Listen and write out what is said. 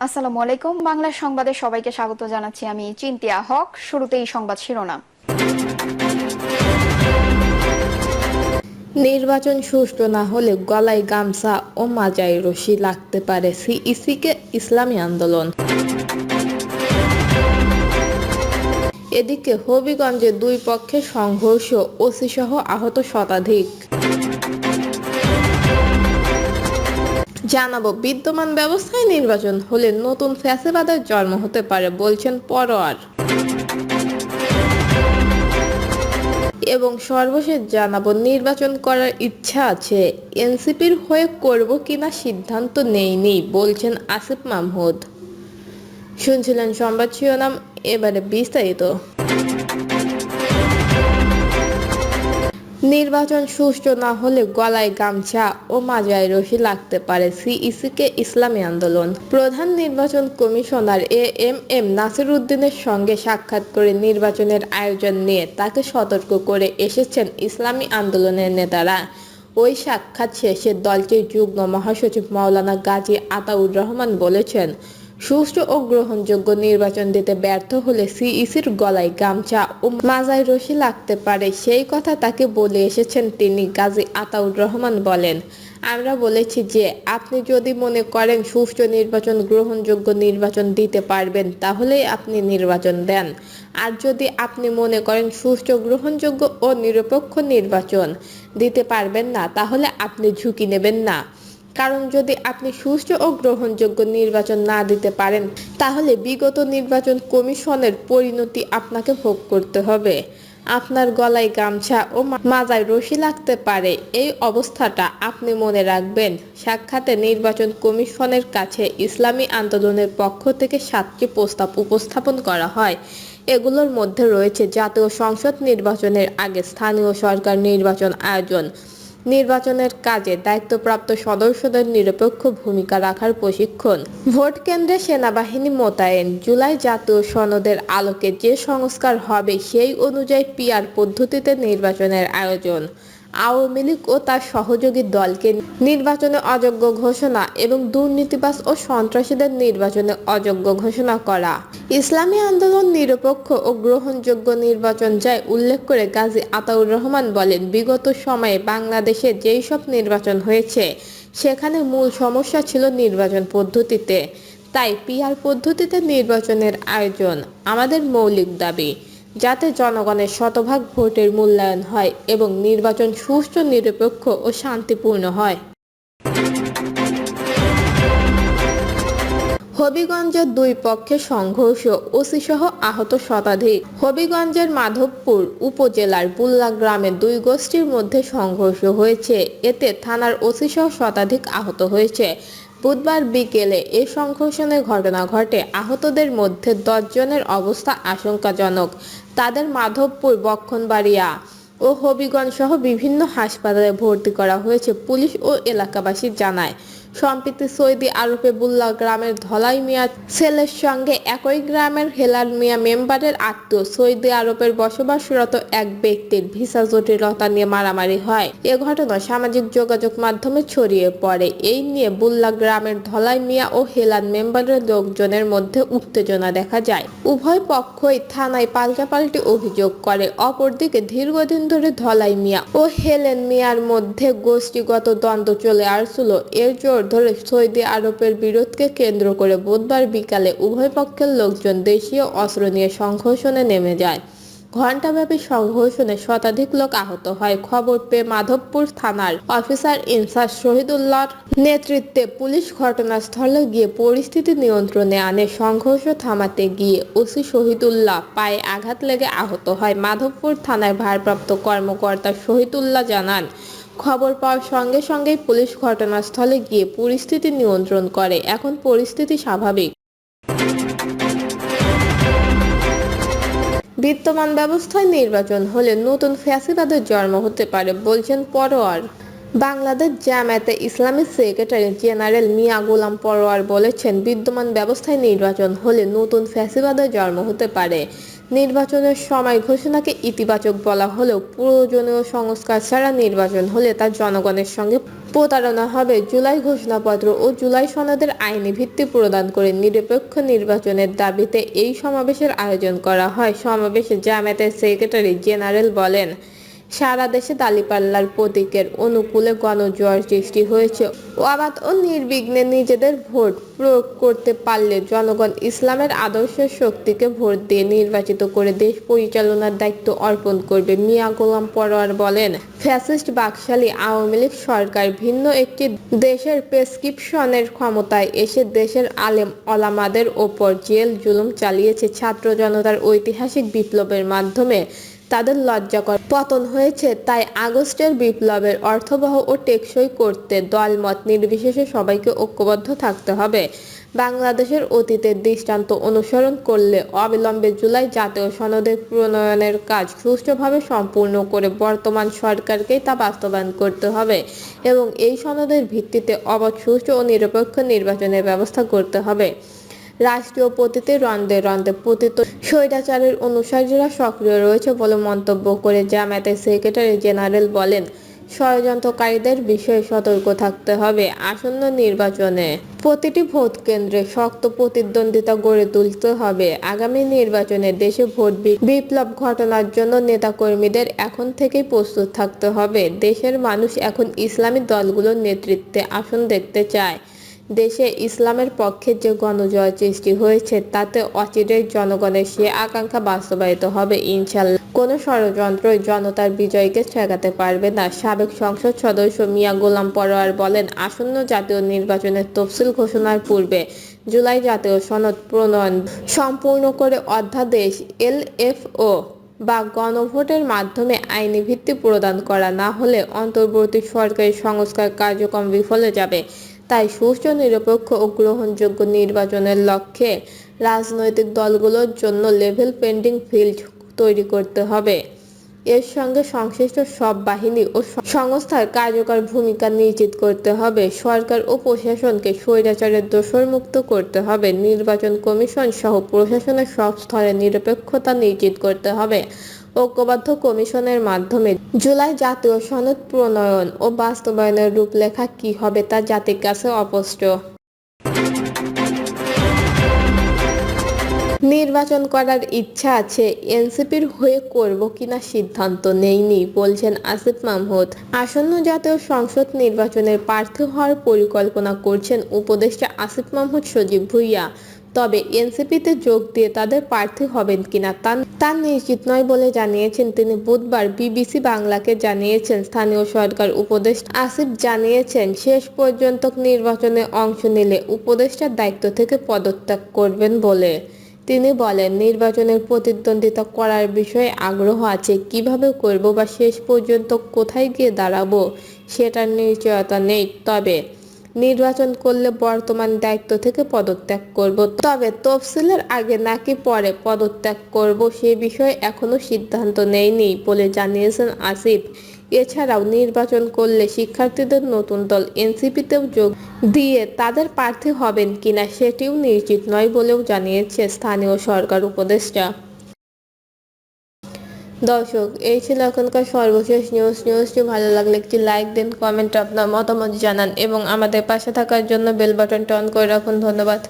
আসসালামু আলাইকুম। বাংলা সংবাদে সবাইকে স্বাগত জানাচ্ছি। আমি চিন্তিয়া হক। শুরুতেই সংবাদ শিরোনাম। নির্বাচন সুষ্ঠু না হলে গলায় গামছা ও মাজায় রশি লাগতে পারে, সিইসিকে ইসলামী আন্দোলন। এদিকে হবিগঞ্জে দুই পক্ষের সংঘর্ষ, ওসিসহ আহত শতাধিক। জানাবো, বিদ্যমান ব্যবস্থায় নির্বাচন হলে নতুন ফ্যাসিবাদের জন্ম হতে পারে বলছেন পরোয়ার। এবং সর্বশেষ জানাবো, নির্বাচন করার ইচ্ছা আছে, এনসিপির হয়ে করব কিনা সিদ্ধান্ত নেইনি বলছেন আসিফ মাহমুদ। শুনছিলেন সংবাদ শিরোনাম, এবারে বিস্তারিত। নির্বাচন সুষ্ঠু না হলে গলায় গামছা ও মাজায় রশি লাগতে পারে, সিইসিকে ইসলামী আন্দোলন। প্রধান নির্বাচন কমিশনার এএমএম নাসির উদ্দিনের সঙ্গে সাক্ষাৎ করে নির্বাচনের আয়োজন নিয়ে তাকে সতর্ক করে এসেছেন ইসলামী আন্দোলনের নেতারা। ওই সাক্ষাৎ শেষে দলটির যুগ্ম মহাসচিব মাওলানা গাজী আতাউর রহমান বলেছেন, সুষ্ঠু ও গ্রহণযোগ্য নির্বাচন দিতে ব্যর্থ হলে সিইসির গলায় গামছা ও মাজায় রশি লাগতে পারে, সেই কথা তাকে বলে এসেছেন তিনি। গাজী আতাউর রহমান বলেন, আমরা বলেছি যে আপনি যদি মনে করেন সুষ্ঠু নির্বাচন, গ্রহণযোগ্য নির্বাচন দিতে পারবেন তাহলেই আপনি নির্বাচন দেন। আর যদি আপনি মনে করেন সুষ্ঠু, গ্রহণযোগ্য ও নিরপেক্ষ নির্বাচন দিতে পারবেন না, তাহলে আপনি ঝুঁকি নেবেন না। কারণ যদি আপনি সুষ্ঠু ও গ্রহণযোগ্য নির্বাচন না দিতে পারেন, তাহলে বিগত নির্বাচন কমিশনের পরিণতি আপনাকে ভোগ করতে হবে। আপনার গলায় গামছা ও মাজায় রশি লাগতে পারে, এই অবস্থাটা আপনি মনে রাখবেন। সাক্ষাতে নির্বাচন কমিশনের কাছে ইসলামী আন্দোলনের পক্ষ থেকে 7টি প্রস্তাব উপস্থাপন করা হয়। এগুলোর মধ্যে রয়েছে জাতীয় সংসদ নির্বাচনের আগে স্থানীয় সরকার নির্বাচন আয়োজন, নির্বাচনের কাজে দায়িত্বপ্রাপ্ত সদস্যদের নিরপেক্ষ ভূমিকা রাখার প্রশিক্ষণ, ভোট কেন্দ্রে সেনাবাহিনী মোতায়েন, জুলাই জাতীয় সনদের আলোকে যে সংস্কার হবে সেই অনুযায়ী পিআর পদ্ধতিতে নির্বাচনের আয়োজন, আওয়ামী লীগ ও তার সহযোগী দলকে নির্বাচনে অযোগ্য ঘোষণা এবং দুর্নীতিবাজ ও সন্ত্রাসীদের নির্বাচনে অযোগ্য ঘোষণা করা। ইসলামী আন্দোলন নিরপেক্ষ ও গ্রহণযোগ্য নির্বাচন চায় উল্লেখ করে গাজী আতাউর রহমান বলেন, বিগত সময়ে বাংলাদেশে যেই সব নির্বাচন হয়েছে সেখানে মূল সমস্যা ছিল নির্বাচন পদ্ধতিতে। তাই পিআর পদ্ধতিতে নির্বাচনের আয়োজন আমাদের মৌলিক দাবি, যাতে জনগণের শতভাগ ভোটের মূল্যায়ন হয় এবং নির্বাচন সুষ্ঠু, নিরপেক্ষ ও শান্তিপূর্ণ হয়। হবিগঞ্জের দুই পক্ষে সংঘর্ষ, ওসিসহ আহত শতাধিক। হবিগঞ্জের মাধবপুর উপজেলার বুল্লা গ্রামে দুই গোষ্ঠীর মধ্যে সংঘর্ষ হয়েছে, এতে থানার ওসিসহ শতাধিক আহত হয়েছে। বুধবার বিকেলে এ সংঘর্ষণের ঘটনা ঘটে। আহতদের মধ্যে 10 জনের অবস্থা আশঙ্কাজনক। তাদের মাধবপুর, বক্ষণবাড়িয়া ও হবিগঞ্জ সহ বিভিন্ন হাসপাতালে ভর্তি করা হয়েছে, পুলিশ ও এলাকাবাসী জানায়। সম্প্রতি সৌদি আরবে বুল্লা গ্রামের ধলাই মিয়া ছেলের সঙ্গে একই গ্রামের হেলাল মিয়া মেম্বারের আত্মীয় সৌদি আরবের বসবাসরত এক ব্যক্তির ভিসা জটিলতা নিয়ে মারামারি হয়। এ ঘটনা সামাজিক যোগাযোগ মাধ্যমে ছড়িয়ে পড়ে। এই নিয়ে বুল্লা গ্রামের ধলাই মিয়া ও হেলাল মেম্বারের লোকজনের মধ্যে উত্তেজনা দেখা যায়। উভয় পক্ষই থানায় পাল্টাপাল্টি অভিযোগ করে। অপরদিকে দীর্ঘদিন ধরে ধলাই মিয়া ও হেলেন মিয়ার মধ্যে গোষ্ঠীগত দ্বন্দ্ব চলে আসছিল। এর জোর ধরে সৌদি আরবের বিরোধকে কেন্দ্র করে বুধবার বিকালে উভয় পক্ষের লোকজন দেশীয় অস্ত্র নিয়ে সংঘর্ষণে নেমে যায়। ঘণ্টাব্যাপী সংঘর্ষণে শতাধিক লোক আহত হয়। খবর পেয়ে মাধবপুর থানার অফিসার ইনচার্জ শহীদুল্লাহর নেতৃত্বে পুলিশ ঘটনাস্থলে গিয়ে পরিস্থিতি নিয়ন্ত্রণে আনে। সংঘর্ষ থামাতে গিয়ে ওসি শহীদুল্লাহ পায়ে আঘাত লেগে আহত হয়। মাধবপুর থানার ভারপ্রাপ্ত কর্মকর্তা শহীদুল্লাহ জানান, খবর পাওয়ার সঙ্গে সঙ্গেই পুলিশ ঘটনাস্থলে গিয়ে পরিস্থিতি নিয়ন্ত্রণ করে। এখন পরিস্থিতি স্বাভাবিক। বিদ্যমান ব্যবস্থায় নির্বাচন হলে নতুন ফ্যাসিবাদের জন্ম হতে পারে বলছেন পরোয়ার। বাংলাদেশ জামায়াতে ইসলামীর সেক্রেটারি জেনারেল মিয়া গোলাম পরোয়ার বলেছেন, বিদ্যমান ব্যবস্থায় নির্বাচন হলে নতুন ফ্যাসিবাদের জন্ম হতে পারে। নির্বাচনের সময় ঘোষণাকে ইতিবাচক বলা হলেও প্রয়োজনীয় সংস্কার ছাড়া নির্বাচন হলে তা জনগণের সঙ্গে প্রতারণা হবে। জুলাই ঘোষণাপত্র ও জুলাই সনদের আইনি ভিত্তি প্রদান করে নিরপেক্ষ নির্বাচনের দাবিতে এই সমাবেশের আয়োজন করা হয়। সমাবেশে জামায়াতের সেক্রেটারি জেনারেল বলেন, সারা দেশে দাঁড়িপাল্লার প্রতীকের অনুকূলে গণজোয়ার সৃষ্টি হয়েছে। অবাধ ও নির্বিঘ্নে নিজেদের ভোট প্রয়োগ করতে পারলে জনগণ ইসলামের আদর্শের শক্তিকে ভোট দিয়ে নির্বাচিত করে দেশ পরিচালনার দায়িত্ব অর্পণ করবে। মিয়া গোলাম পরোয়ার বলেন, ফ্যাসিস্ট বাকশালী আওয়ামী লীগ সরকার ভিন্ন একটি দেশের প্রেসক্রিপশনের ক্ষমতায় এসে দেশের আলেম ওলামাদের ওপর জেল জুলুম চালিয়েছে। ছাত্র জনতার ঐতিহাসিক বিপ্লবের মাধ্যমে তাদের লজ্জাকর পতন হয়েছে। তাই আগস্টের বিপ্লবের অর্থবহ ও টেকসই করতে দলমত নির্বিশেষে সবাইকে ঐক্যবদ্ধ থাকতে হবে। বাংলাদেশের অতীতের দৃষ্টান্ত অনুসরণ করলে অবিলম্বে জুলাই জাতীয় সনদের প্রণয়নের কাজ সুষ্ঠুভাবে সম্পূর্ণ করে বর্তমান সরকারকেই তা বাস্তবায়ন করতে হবে এবং এই সনদের ভিত্তিতে অবাধ, সুষ্ঠু ও নিরপেক্ষ নির্বাচনের ব্যবস্থা করতে হবে। রাষ্ট্রীয় পতিতে রন্ধে রন্ধে পতিত স্বৈরাচারের অনুসারীরা সক্রিয় রয়েছে বলে মন্তব্য করে জামায়াতের সেক্রেটারি জেনারেল বলেন, ষড়যন্ত্রকারীদের বিষয়ে সতর্ক থাকতে হবে। আসন্ন নির্বাচনে প্রতিটি ভোট কেন্দ্রে শক্ত প্রতিদ্বন্দ্বিতা গড়ে তুলতে হবে। আগামী নির্বাচনে দেশে ভোট বিপ্লব ঘটানোর জন্য নেতাকর্মীদের এখন থেকেই প্রস্তুত থাকতে হবে। দেশের মানুষ এখন ইসলামী দলগুলোর নেতৃত্বে আসন দেখতে চায়। দেশে ইসলামের পক্ষে যে গণজয় সৃষ্টি হয়েছে তাতে অচিরেই জনগণের সে আকাঙ্ক্ষা বাস্তবায়িত হবে ইনশাল্লাহ। কোনো ষড়যন্ত্রই জনতার বিজয়কে ঠেকাতে পারবে না। সাবেক সংসদ সদস্য মিয়া গোলাম পরোয়ার বলেন, আসন্ন জাতীয় নির্বাচনের তফসিল ঘোষণার পূর্বে জুলাই জাতীয় সনদ প্রণয়ন সম্পূর্ণ করে অধ্যাদেশ এলএফও বা গণভোটের মাধ্যমে আইনি ভিত্তি প্রদান করা না হলে অন্তর্বর্তী সরকারি সংস্কার কার্যক্রম বিফলে যাবে। তাই সুষ্ঠু, নিরপেক্ষ ও গ্রহণযোগ্য নির্বাচনের লক্ষ্যে রাজনৈতিক দলগুলোর জন্য লেভেল প্লেইং ফিল্ড তৈরি করতে হবে। এর সঙ্গে সংশ্লিষ্ট সব বাহিনী ও সংস্থার কার্যকর ভূমিকা নিশ্চিত করতে হবে। সরকার ও প্রশাসনকে স্বৈরাচারের দোষরমুক্ত করতে হবে। নির্বাচন কমিশন সহ প্রশাসনের সব স্তরে নিরপেক্ষতা নিশ্চিত করতে হবে। ঐক্যবদ্ধ কমিশনের মাধ্যমে জুলাই জাতীয় সনদ প্রণয়ন ও বাস্তবায়নের রূপরেখা কী হবে তা জাতির কাছে অস্পষ্ট। নির্বাচন করার ইচ্ছা আছে, এনসিপির হয়ে করব কিনা সিদ্ধান্ত নেইনি বলছেন আসিফ মাহমুদ। আসন্ন জাতীয় সংসদ নির্বাচনের প্রার্থী হওয়ার পরিকল্পনা করছেন উপদেষ্টা আসিফ মাহমুদ সজীব ভুঁইয়া। তবে এনসিপিতে যোগ দিয়ে তাদের প্রার্থী হবেন কিনা তা নিশ্চিত নয় বলে জানিয়েছেন তিনি। বুধবার বিবিসি বাংলাকে জানিয়েছেন স্থানীয় সরকার উপদেষ্টা আসিফ জানিয়েছেন, শেষ পর্যন্ত নির্বাচনে অংশ নিলে উপদেষ্টার দায়িত্ব থেকে পদত্যাগ করবেন বলে। তিনি বলেন, নির্বাচনের প্রতিদ্বন্দ্বিতা করার বিষয়ে আগ্রহ আছে, কিভাবে করব বা শেষ পর্যন্ত কোথায় গিয়ে দাঁড়াবো সেটার নিশ্চয়তা নেই। তবে নির্বাচন করলে বর্তমান দায়িত্ব থেকে পদত্যাগ করব। তবে তফসিলের আগে নাকি পরে পদত্যাগ করব সে বিষয়ে এখনো সিদ্ধান্ত নেইনি বলে জানিয়েছেন আসিফ। এছাড়াও নির্বাচন করলে শিক্ষার্থীদের নতুন দল এনসিপিতেও যোগ দিয়ে তাদের প্রার্থী হবেন কিনা সেটিও নিশ্চিত নয় বলেও জানিয়েছে স্থানীয় সরকার উপদেষ্টা। দর্শক, এই ছিল এখনকার সর্বশেষ নিউজটি ভালো লাগলে একটি লাইক দিন, কমেন্টে আপনার মতামত জানান এবং আমাদের পাশে থাকার জন্য বেল বাটনটা অন করে রাখুন। ধন্যবাদ।